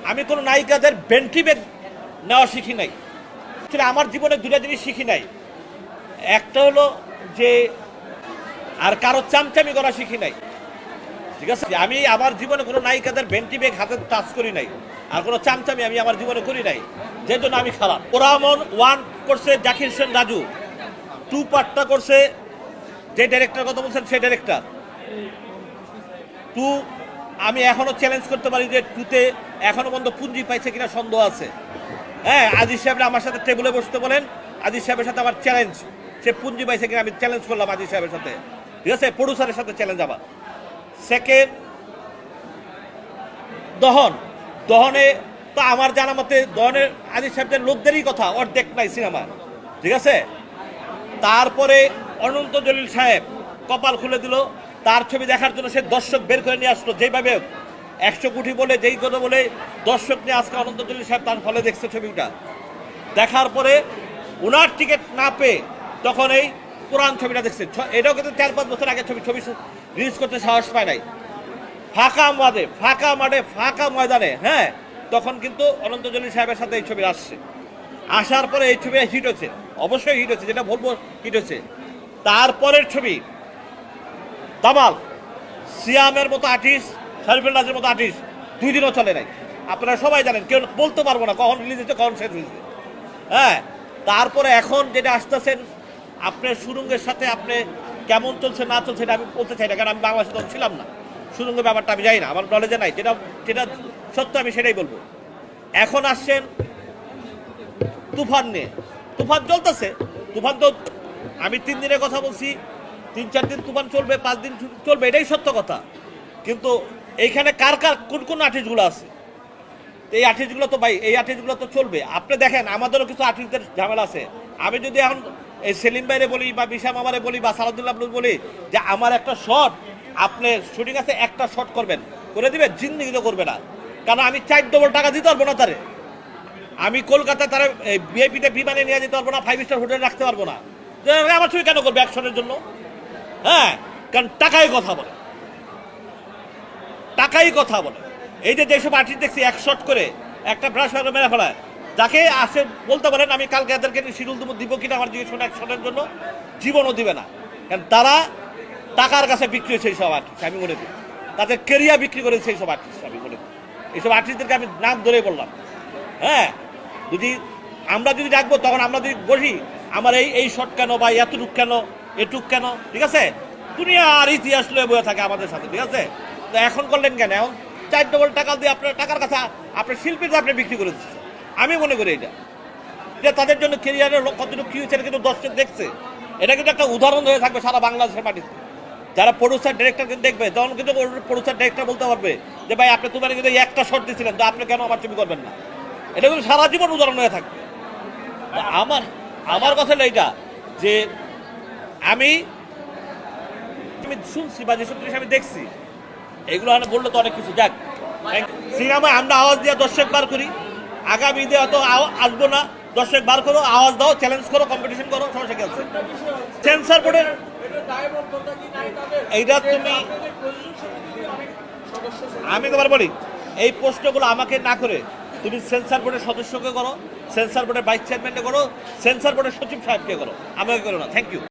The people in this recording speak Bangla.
আমি কোনো নায়িকাদের বেন্টি ব্যাগ নেওয়া শিখি নাই। আমার জীবনে দুটা জিনিস শিখি নাই, একটা হলো যে আর কারো চামচামি করা শিখি নাই, ঠিক আছে। আমি আমার জীবনে কোনো নায়িকাদের বেন্টি ব্যাগ হাতে টাচ করি নাই, আর কোনো চামচামি আমি আমার জীবনে করি নাই, যে জন্য আমি খারাপ। ওরামন 1 করছে জাকির হোসেন রাজু, 2 পার্টটা করছে যে ডাইরেক্টর কথা বলছেন সেই ডাইরেক্টর। 2 আমি এখনো চ্যালেঞ্জ করতে পারি যে 2তে এখনো পর্যন্ত পুঁজি পাইছে কিনা সন্দেহ আছে। হ্যাঁ, আজিজ সাহেবরা আমার সাথে টেবিলে বসতে বলেন, আজিজ সাহেবের সাথে আমার চ্যালেঞ্জ, সে পুঁজি পাইছে কিনা আমি চ্যালেঞ্জ করলাম আজিজ সাহেবের সাথে, ঠিক আছে। প্রডিউসারের সাথে চ্যালেঞ্জ আমার। সেকেন্ড, দহনে তো আমার জানা মতে দহনের আজিজ সাহেবদের লোকদেরই কথা, অর্ধেক নাই সিনেমা, ঠিক আছে। তারপরে অনন্ত জলিল সাহেব কপাল খুলে দিল, তার ছবি দেখার জন্য সে দর্শক বের করে নিয়ে আসলো, যেভাবে 100 কোটি বলে যেই কথা বলে দর্শক নিয়ে আজকে অনন্ত জলিল সাহেব তার ফলে দেখছে ছবিটা। দেখার পরে ওনার টিকিট না পেয়ে তখন এই পুরান ছবিটা দেখছে। এটাও কিন্তু 4-5 বছর আগে ছবি রিলিজ করতে সাহস পায় নাই। ফাঁকা ময়দানে, হ্যাঁ, তখন কিন্তু অনন্ত জলিল সাহেবের সাথে এই ছবি আসছে। আসার পরে এই ছবি হিট হচ্ছে, অবশ্যই হিট হচ্ছে, যেটা বলবো হিট হচ্ছে। তারপরের ছবি দামাল, সিয়ামের মতো আর্টিস্ট, শরীফুল রাজের মতো আর্টিস্ট 2 দিনও চলে নাই। আপনারা সবাই জানেন, কেউ বলতে পারবো না কখন রিলিজ হচ্ছে কখন শেষ হয়েছে। হ্যাঁ, তারপরে এখন যেটা আসতেছেন আপনার সুরঙ্গের সাথে, আপনি কেমন চলছে না চলছে এটা আমি বলতে চাই না, কারণ আমি বাংলাদেশে তখন ছিলাম না, সুরঙ্গের ব্যাপারটা আমি জানি না, আমার নলেজে নাই। যেটা সত্য আমি সেটাই বলবো। এখন আসছেন তুফান নিয়ে, তুফান চলতেছে। তুফান তো আমি 3 দিনের কথা বলছি, 3-4 দিন তুফান চলবে, 5 দিন চলবে, এটাই সত্য কথা। কিন্তু এইখানে কার কোন আর্টিস্টগুলো আছে, এই আর্টিস্টগুলো তো ভাই, এই আর্টিস্টগুলো তো চলবে। আপনি দেখেন আমাদেরও কিছু আর্টিস্টদের ঝামেলা আছে। আমি যদি এখন এই সেলিম ভাইরে বলি বা বিশাম আমারে বলি বা সালাউদ্দিন আব্দুল বলি যে আমার একটা শট, আপনি শুটিং আছে একটা শট করবেন, করে দিবে, জিন্দিগিতে করবে না, কারণ আমি 4 ডবল টাকা দিতে পারবো না তারে। আমি কলকাতায় তারা ভিআইপিতে বিমানে নিয়ে যেতে পারবো না, 5 স্টার হোটেলে রাখতে পারবো না। আমার ছবি কেন করবে অ্যাকশনের জন্য? হ্যাঁ, কারণ টাকাই কথা বলে, টাকাই কথা বলে। এই যে যেসব আর্টিস্ট দেখছি 1 শট করে একটা ব্রাশ মেরে ফেলায়, যাকে আসে বলতে পারেন আমি কালকে এদেরকে শিডিউল দিব কিনা আমার জিজ্ঞেস করে 1 শটের জন্য, জীবনও দিবে না, কারণ তারা টাকার কাছে বিক্রি হয়েছে। এইসব আর্টিস্ট আমি মনে করি তাদের কেরিয়ার বিক্রি করেছে এইসব আর্টিস্ট, আমি মনে করি। এইসব আর্টিস্টদেরকে আমি নাম ধরেই বললাম। হ্যাঁ, আমরা যদি ডাকবো তখন আমরা যদি বসি আমার এই শট কেন বা এতটুক কেন, এটুক কেন, ঠিক আছে, দুনিয়া আর ইতিহাস লয়ে বয়ে থাকে আমাদের সাথে, ঠিক আছে। তো এখন করলেন কেন? এখন 4 ডবল টাকা দিয়ে আপনার টাকার কাছে আপনার শিল্পীকে আপনি বিক্রি করে দিচ্ছেন। আমি মনে করি এটা তাদের জন্য কেরিয়ারের কতটুকু কি হয়েছে কিন্তু দর্শক দেখছে। এটা কিন্তু একটা উদাহরণ হয়ে থাকবে সারা বাংলাদেশের মাটিতে। যারা প্রডিউসার ডিরেক্টরকে দেখবে তখন কিন্তু প্রডিউসার ডিরেক্টর বলতে পারবে যে ভাই আপনি তোমার কিন্তু একটা শট দিয়েছিলেন, তো আপনি কেন আমার ছবি করবেন না? এটা কিন্তু সারা জীবন উদাহরণ হয়ে থাকবে। আমার কথা হলো এইটা যে আমি শুনছি বা যেসব জিনিস আমি দেখছি, এগুলো বললে তো অনেক কিছু। যাক, সিনেমায় আমরা আওয়াজ দিয়ে দর্শক বার করি, আগামী ঈদে হয়তো আসবো না, দর্শক বার করো, আওয়াজ দাও, চ্যালেঞ্জ করো, কম্পিটিশন করো, সমস্যা কি আছে? সেন্সর বোর্ডের এইটা তুমি, আমি তোমার বলি এই প্রশ্নগুলো আমাকে না করে তুমি সেন্সর বোর্ডের সদস্যকে করো, সেন্সর বোর্ডের ভাইস চেয়ারম্যানকে করো, সেন্সর বোর্ডের সচিব সাহেবকে করো, আমাকে করো না। Thank you.